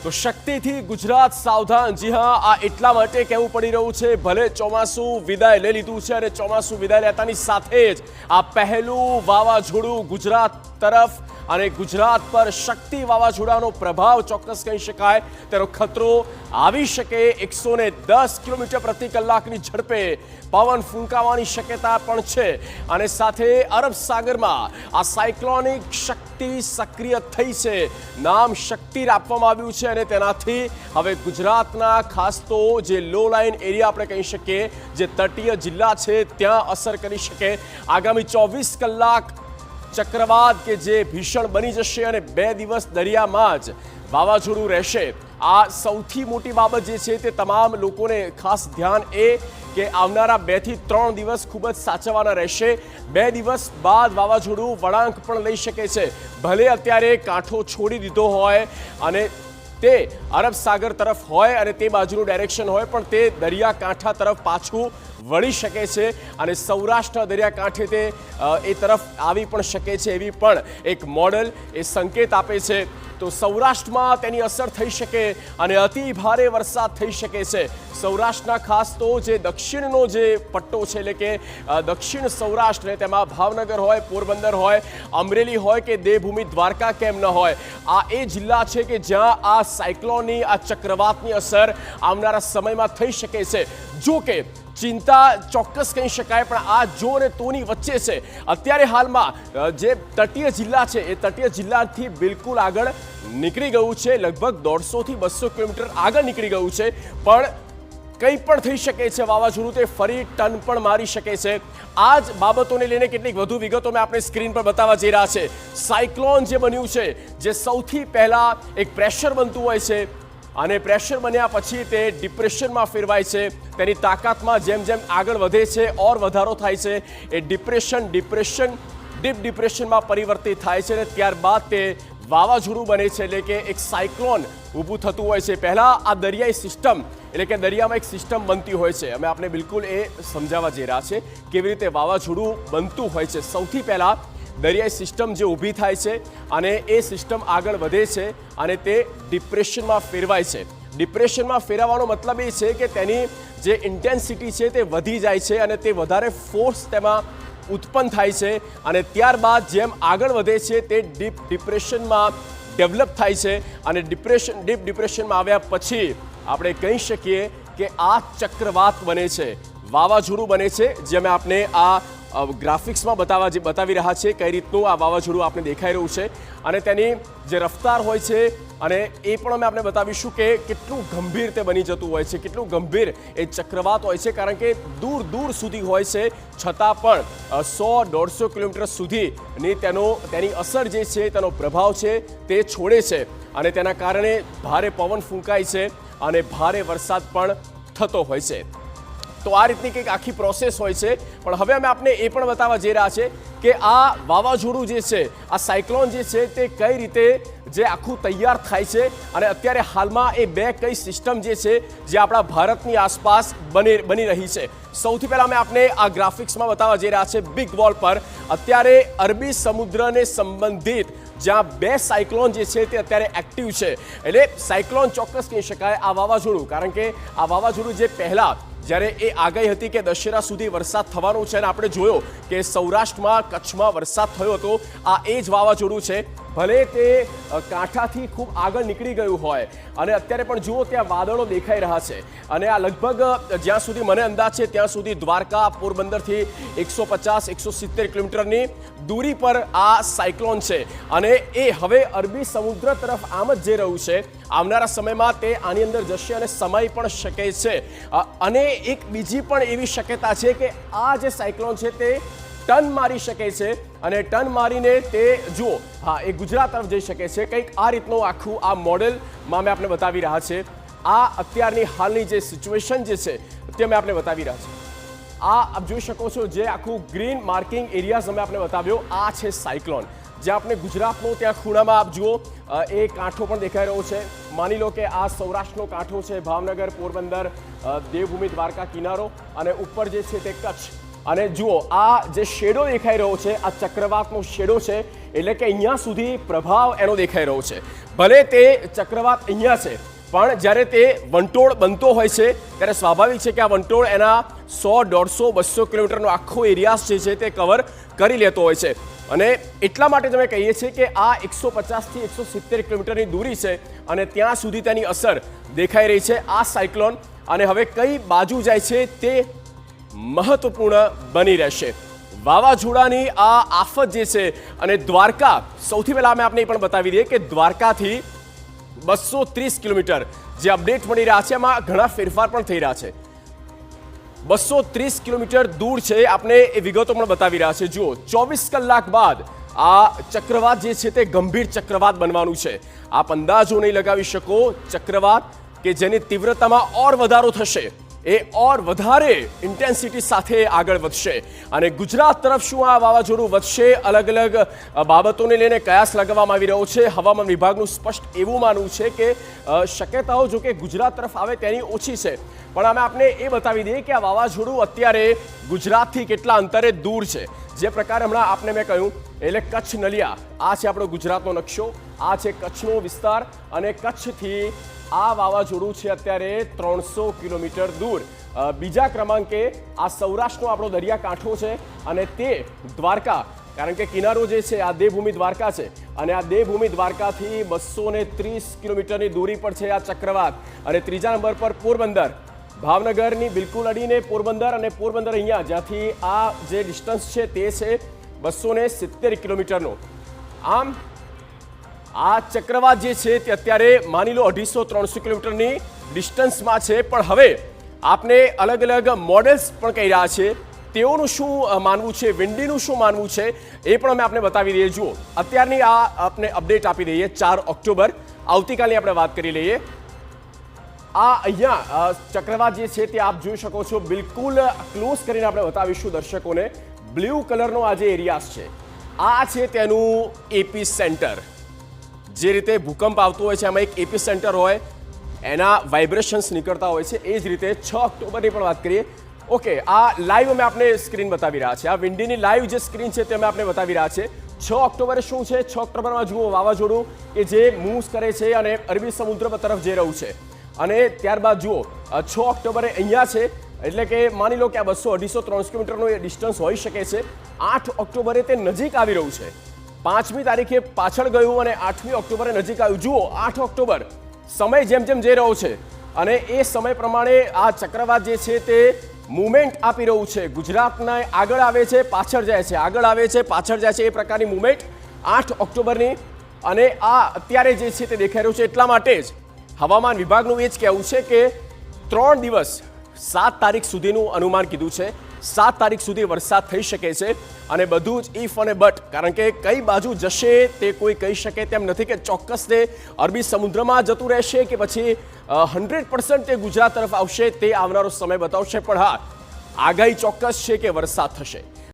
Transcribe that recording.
તો શક્તિથી ગુજરાત સાવધાન। જી હા, આ એટલા માટે કહેવું પડી રહ્યું છે, ભલે ચોમાસું વિદાય લઈ લીધું છે અને ચોમાસું વિદાય લેતાની સાથે જ આ પહેલું વાવાઝોડું ગુજરાત તરફ અને ગુજરાત પર શક્તિ વાવાઝોડાનો પ્રભાવ ચોક્કસ કહી શકાય। તેનો ખતરો આવી શકે। 110 કિલોમીટર પ્રતિ કલાકની ઝડપે પવન ફૂંકાવાની શક્યતા પણ છે અને સાથે અરબ સાગરમાં આ સાયક્લોનિક શક્તિ સક્રિય થઈ છે। નામ શક્તિ આપવામાં આવ્યું છે અને તેનાથી હવે ગુજરાતના ખાસ તો જે લો લાઇન એરિયા આપણે કહી શકીએ, જે તટીય જિલ્લા છે, ત્યાં અસર કરી શકે। આગામી 24 કલાક ચક્રવાત કે જે ભીષણ બની જશે અને 2 દિવસ દરિયામાં જ વાવાઝોડું રહેશે। આ સૌથી મોટી બાબત જે છે તે તમામ લોકોને ખાસ ધ્યાન એ કે આવનારા 2 થી 3 દિવસ ખૂબ જ સાચવવાના રહેશે। 2 દિવસ બાદ વાવાઝોડું વળાંક પણ લઈ શકે છે। ભલે અત્યારે કાંઠો છોડી દીધો હોય અને તે અરબ સાગર તરફ હોય અને તે બાજુનું ડાયરેક્શન હોય, પણ તે દરિયાકાંઠા તરફ પાછું વળી શકે છે અને સૌરાષ્ટ્રના દરિયાકાંઠે તે એ તરફ આવી પણ શકે છે, એવી પણ એક મોડલ એ સંકેત આપે છે। તો સૌરાષ્ટ્રમાં તેની અસર થઈ શકે અને અતિ ભારે વરસાદ થઈ શકે છે। સૌરાષ્ટ્રના ખાસ તો જે દક્ષિણનો જે પટ્ટો છે, એટલે કે દક્ષિણ સૌરાષ્ટ્ર, તેમાં ભાવનગર હોય, પોરબંદર હોય, અમરેલી હોય કે દેવભૂમિ દ્વારકા કેમ ન હોય, આ એ જિલ્લા છે કે જ્યાં આ સાયક્લોનની આ ચક્રવાતની અસર આવનારા સમયમાં થઈ શકે છે। જો કે ચિંતા ચોક્કસ કહી શકાય, પણ આ જો અને તોની વચ્ચે છે। અત્યારે હાલમાં જે તટીય જિલ્લા છે એ તટીય જિલ્લાથી બિલકુલ આગળ નીકળી ગયું છે, લગભગ 150 થી 200 કિલોમીટર આગળ નીકળી ગયું છે, પણ કંઈ પણ થઈ શકે છે। વાવાઝોડું તે ફરી ટર્ન પણ મારી શકે છે। આ જ બાબતોને લઈને કેટલીક વધુ વિગતો મેં આપણે સ્ક્રીન પર બતાવવા જઈ રહ્યા છે। સાયક્લોન જે બન્યું છે, જે સૌથી પહેલા એક પ્રેશર બનતું હોય છે અને પ્રેશર બન્યા પછી તે ડિપ્રેશનમાં ફેરવાય છે। તેની તાકાતમાં જેમ જેમ આગળ વધે છે ઓર વધારો થાય છે। એ ડિપ્રેશન ડીપ ડિપ્રેશનમાં પરિવર્તિત થાય છે અને ત્યારબાદ તે વાવાઝોડું બને છે, એટલે કે એક સાયક્લોન ઊભું થતું હોય છે। પહેલાં આ દરિયાઈ સિસ્ટમ, એટલે કે દરિયામાં એક સિસ્ટમ બનતી હોય છે। અમે આપણે બિલકુલ એ સમજાવવા જઈ રહ્યા છે કેવી રીતે વાવાઝોડું બનતું હોય છે। સૌથી પહેલાં દરિયાઈ સિસ્ટમ જે ઊભી થાય છે અને એ સિસ્ટમ આગળ વધે છે અને તે ડિપ્રેશનમાં ફેરવાય છે। ડિપ્રેશનમાં ફેરવવાનો મતલબ એ છે કે તેની જે ઇન્ટેન્સિટી છે તે વધી જાય છે અને તે વધારે ફોર્સ તેમાં ઉત્પન્ન થાય છે અને ત્યારબાદ જેમ આગળ વધે છે તે ડીપ ડિપ્રેશનમાં ડેવલપ થાય છે અને ડીપ ડિપ્રેશનમાં આવ્યા પછી આપણે કહી શકીએ કે આ ચક્રવાત બને છે, વાવાઝોડું બને છે। જે અમે આપણે આ ગ્રાફિક્સમાં બતાવી રહ્યા છે કઈ રીતનું આ વાવાઝોડું આપણે દેખાઈ રહ્યું છે અને તેની જે રફતાર હોય છે અને એ પણ અમે આપણે બતાવીશું કે કેટલું ગંભીર તે બની જતું હોય છે, કેટલું ગંભીર એ ચક્રવાત હોય છે, કારણ કે દૂર દૂર સુધી હોય છે, છતાં પણ 100-150 કિલોમીટર સુધીની તેની અસર જે છે, તેનો પ્રભાવ છે તે છોડે છે અને તેના કારણે ભારે પવન ફૂંકાય છે અને ભારે વરસાદ પણ થતો હોય છે। તો આ રીતની કંઈક આખી પ્રોસેસ હોય છે। પણ હવે અમે આપને એ પણ બતાવવા જઈ રહ્યા છે કે આ વાવાઝોડું જે છે, આ સાયક્લોન જે છે, તે કઈ રીતે જે આખું તૈયાર થાય છે અને અત્યારે હાલમાં એ બે કઈ સિસ્ટમ જે છે જે આપણા ભારતની આસપાસ બની રહી છે। સૌથી પહેલાં અમે આપને આ ગ્રાફિક્સમાં બતાવવા જઈ રહ્યા છે બિગ વોલ પર અત્યારે અરબી સમુદ્રને સંબંધિત જ્યાં 2 સાયક્લોન જે છે તે અત્યારે એક્ટિવ છે। એટલે સાયક્લોન ચોક્કસ કહી શકાય આ વાવાઝોડું, કારણ કે આ વાવાઝોડું જે પહેલાં જ્યારે એ આગાહી હતી કે દશેરા સુધી વરસાદ થવાનો છે અને આપણે જોયો કે સૌરાષ્ટ્રમાં, કચ્છમાં વરસાદ થયો હતો, આ એ જ વાવાઝોડું છે। ભલે તે કાંઠાથી ખૂબ આગળ નીકળી ગયું હોય અને અત્યારે પણ જુઓ ત્યાં વાદળો દેખાઈ રહ્યા છે અને આ લગભગ જ્યાં સુધી મને અંદાજ છે ત્યાં સુધી દ્વારકા, પોરબંદરથી 150-170 કિલોમીટરની દૂરી પર આ સાયક્લોન છે અને એ હવે અરબી સમુદ્ર તરફ આમ જ જઈ રહ્યું છે। આવનારા સમયમાં તે આની અંદર જશે અને સમય પણ શકે છે અને એક બીજી પણ એવી શક્યતા છે કે આ જે સાયક્લોન છે તે ટર્ન મારી શકે છે અને ટર્ન મારીને તે જુઓ, હા, એ ગુજરાત તરફ જઈ શકે છે। કંઈક આ રીતનું આખું આ મોડેલમાં અમે આપણે બતાવી રહ્યા છે। આ અત્યારની હાલની જે સિચ્યુએશન જે છે તે અમે આપણે બતાવી રહ્યા છે। આ આપ જોઈ શકો છો, જે આખું ગ્રીન માર્કિંગ એરિયાઝ અમે આપણે બતાવ્યો, આ છે સાયક્લોન। જે આપણે ગુજરાતનો ત્યાં ખૂણામાં આપ જુઓ એ કાંઠો પણ દેખાઈ રહ્યો છે। માની લો કે આ સૌરાષ્ટ્રનો કાંઠો છે, ભાવનગર, પોરબંદર, દેવભૂમિ દ્વારકા કિનારો અને ઉપર જે છે તે કચ્છ। અને જુઓ આ જે શેડો દેખાઈ રહ્યો છે આ ચક્રવાતનો શેડો છે એટલે કે અહીંયા સુધી પ્રભાવ એનો દેખાઈ રહ્યો છે ભલે તે ચક્રવાત અહીંયા છે પણ જ્યારે તે વંટોળ બનતો હોય છે ત્યારે સ્વાભાવિક છે કે આ વંટોળ એના 100, 150, 200 કિલોમીટરનો આખો એરિયા જે છે તે કવર કરી લેતો હોય છે અને એટલા માટે અમે કહીએ છીએ કે આ 150 થી 170 કિલોમીટરની દૂરી છે અને ત્યાં સુધી તેની અસર દેખાઈ રહી છે આ સાયક્લોન અને હવે કઈ બાજુ જાય છે તે મહત્વપૂર્ણ બની રહેશે વાવાઝોડાની આ આફત જે છે અને દ્વારકા સૌથી પહેલા અમે આપને એ પણ બતાવી દઈએ કે દ્વારકાથી 230 કિલોમીટર જે અપડેટ મળી રહ્યા છે એમાં ઘણા ફેરફાર પણ થઈ રહ્યા છે 230 કિલોમીટર દૂર છે આપણે એ વિગતો પણ બતાવી રહ્યા છે જુઓ 24 કલાક બાદ આ ચક્રવાત જે છે તે ગંભીર ચક્રવાત બનવાનું છે આપ અંદાજો નહીં લગાવી શકો ચક્રવાત કે જેની તીવ્રતામાં ઓર વધારો થશે એ ઓર વધારે ઇન્ટેન્સિટી સાથે આગળ વધશે અને ગુજરાત તરફ શું આ વાવાઝોડું વધશે અલગ અલગ બાબતોને લઈને કયાસ લગાવવામાં આવી રહ્યો છે હવામાન વિભાગનું સ્પષ્ટ એવું માનવું છે કે શક્યતાઓ જો કે ગુજરાત તરફ આવે તેની ઓછી છે પણ અમે આપને એ બતાવી દઈએ કે આ વાવાઝોડું અત્યારે ગુજરાતથી કેટલા અંતરે દૂર છે જે પ્રકારે હમણાં આપને મેં કહ્યું એટલે કચ્છ નલિયા આ છે આપણો ગુજરાતનો નકશો આ છે કચ્છનો વિસ્તાર અને કચ્છથી આ વાવાઝોડું છે અત્યારે 300 કિલોમીટર દૂર બીજા ક્રમાંકે આ સૌરાષ્ટ્રનો આપણો દરિયાકાંઠો છે અને તે દ્વારકા કારણ કે કિનારો જે છે આ દેવભૂમિ દ્વારકા છે અને આ દેવભૂમિ દ્વારકાથી 230 કિલોમીટરની દૂરી પર છે આ ચક્રવાત અને ત્રીજા નંબર પર પોરબંદર ભાવનગરની બિલકુલ અડીને પોરબંદર અને પોરબંદર અહીંયા જ્યાંથી આ જે ડિસ્ટન્સ છે તે છે 270 કિલોમીટરનો આમ આ ચક્રવાત જે છે તે અત્યારે માની લો 250-300 કિલોમીટરની ડિસ્ટન્સમાં છે પણ હવે આપને અલગ અલગ મોડેલ્સ પણ કહી રહ્યા છે તેઓનું શું માનવું છે વિન્ડીનું શું માનવું છે એ પણ અમે આપને બતાવી દઈએ જુઓ અત્યારની આ આપને અપડેટ આપી દઈએ 4 ઓક્ટોબર આવતીકાલની આપણે વાત કરી લઈએ આ અહીંયા ચક્રવાત જે છે તે આપ જોઈ શકો છો બિલકુલ ક્લોઝ કરીને આપણે બતાવીશું દર્શકોને બ્લુ કલરનો આ જે એરિયાસ છે આ છે તેનું એપી સેન્ટર જે રીતે ભૂકંપ આવતો હોય છે એમાં એક એપી સેન્ટર હોય એના વાઇબ્રેશન્સ નીકળતા હોય છે એ જ રીતે 6 ઓક્ટોબરની પણ વાત કરીએ ઓકે આ લાઈવ અમે આપને સ્ક્રીન બતાવી રહ્યા છે આ વિન્ડીની લાઈવ જે સ્ક્રીન છે તે અમે આપને બતાવી રહ્યા છે 6 ઓક્ટોબરે શું છે 6 ઓક્ટોબરમાં જુઓ વાવાઝોડું કે જે મૂવ્સ કરે છે અને અરબી સમુદ્ર તરફ જઈ રહ્યું છે અને ત્યારબાદ જુઓ 6 ઓક્ટોબરે અહીંયા છે એટલે કે માની લો કે આ 200-250-300 કિલોમીટરનું એ ડિસ્ટન્સ હોઈ શકે છે 8 ઓક્ટોબરે તે નજીક આવી રહ્યું છે 5મી તારીખે પાછળ ગયું અને 8મી ઓક્ટોબરે નજીક આવ્યું જુઓ 8 ઓક્ટોબર સમય જેમ જેમ જઈ રહ્યો છે અને એ સમય પ્રમાણે આ ચક્રવાત જે છે તે મૂવમેન્ટ આપી રહ્યું છે ગુજરાતના આગળ આવે છે પાછળ જાય છે આગળ આવે છે પાછળ જાય છે એ પ્રકારની મૂવમેન્ટ 8 ઓક્ટોબરની અને આ અત્યારે જે છે તે દેખાઈ રહ્યું છે એટલા માટે જ હવામાન વિભાગનું એ જ કહેવું છે કે 3 દિવસ 7 તારીખ સુધીનું અનુમાન કીધું છે 7 તારીખ સુધી વરસાદ થઈ શકે છે અને બધું જ ઇફ અને બટ કારણ કે કઈ બાજુ જશે તે કોઈ કહી શકે તેમ નથી કે ચોક્કસ તે અરબી સમુદ્રમાં જતું રહેશે કે પછી 100% તે ગુજરાત તરફ આવશે તે આવનારો સમય બતાવશે પણ હા આગાહી ચોક્કસ છે કે વરસાદ થશે